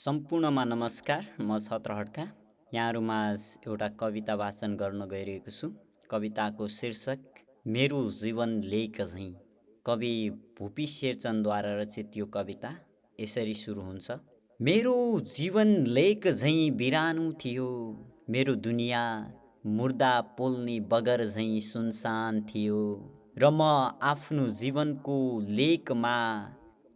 सम्पूर्णमा नमस्कार। म छत्र खड्का यहाँहरूमाझ एउटा कविता वाचन गर्न गइरहेको छु। कविताको शीर्षक मेरो जीवन लेख झैँ। कवि भुपी शेरचनद्वारा रचित यो कविता यसरी सुरु हुन्छ। मेरो जीवन लेख झैँ बिरानो थियो, मेरो दुनियाँ मुर्दा पोल्ने बगर झैँ सुनसान थियो, र म आफ्नो जीवनको लेखमा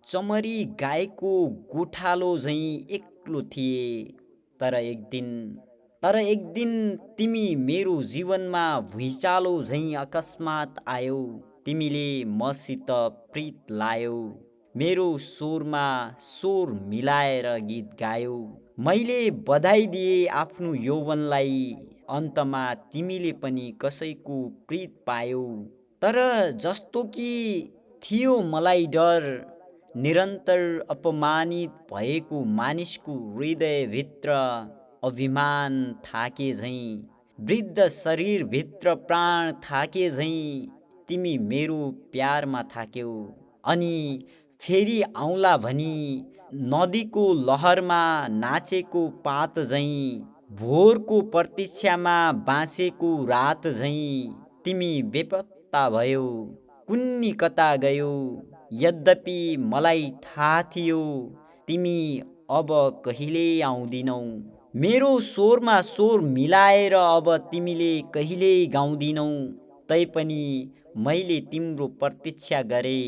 चमरी गाएको गोठालो झैँ एक्लो थिए। तर एक दिन तिमी मेरो जीवनमा भुइँचालो झैँ अकस्मात आयौ। तिमीले मसित प्रीत लायौ, मेरो स्वरमा स्वर मिलाएर गीत गायौ। मैले बधाई दिए आफ्नो यौवनलाई, अन्तमा तिमीले पनि कसैको प्रीत पायौ। तर जस्तो कि थियो मलाई डर, निरन्तर अपमानित भएको मानिसको हृदयभित्र अभिमान थाके झैँ, वृद्ध शरीरभित्र प्राण थाके झैँ तिमी मेरो प्यारमा थाक्यौ। अनि फेरि आउँला भनी नदीको लहरमा नाचेको पात झैँ, भोरको प्रतीक्षामा बाँचेको रात झैँ तिमी बेपत्ता भयौ, कुन्नी कता गयौ। यद्यपि मलाई थाहा थियो तिमी अब कहिले आउँदिनौ, मेरो स्वरमा स्वर मिलाएर अब तिमीले कहिले गाउँदिनौ। तैपनि मैले तिम्रो प्रतीक्षा गरे,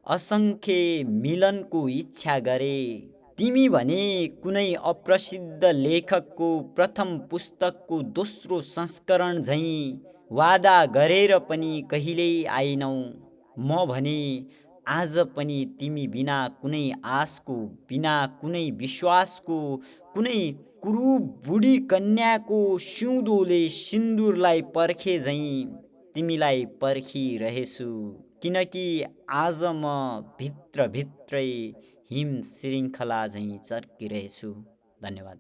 असङ्ख्य मिलनको इच्छा गरे। तिमी भने कुनै अप्रसिद्ध लेखकको प्रथम पुस्तकको दोस्रो संस्करण झैँ वादा गरेर पनि कहिल्यै आइनौ। म भने आज पनि तिमी बिना कुनै आशको, बिना कुनै विश्वासको, कुनै कुरूप बुढी कन्याको सिउँदोले सिन्दुरलाई पर्खे झैँ तिमीलाई पर्खिरहेछु। किनकि आज म भित्रभित्रै हिम श्रृङ्खला झैँ चर्किरहेछु। धन्यवाद।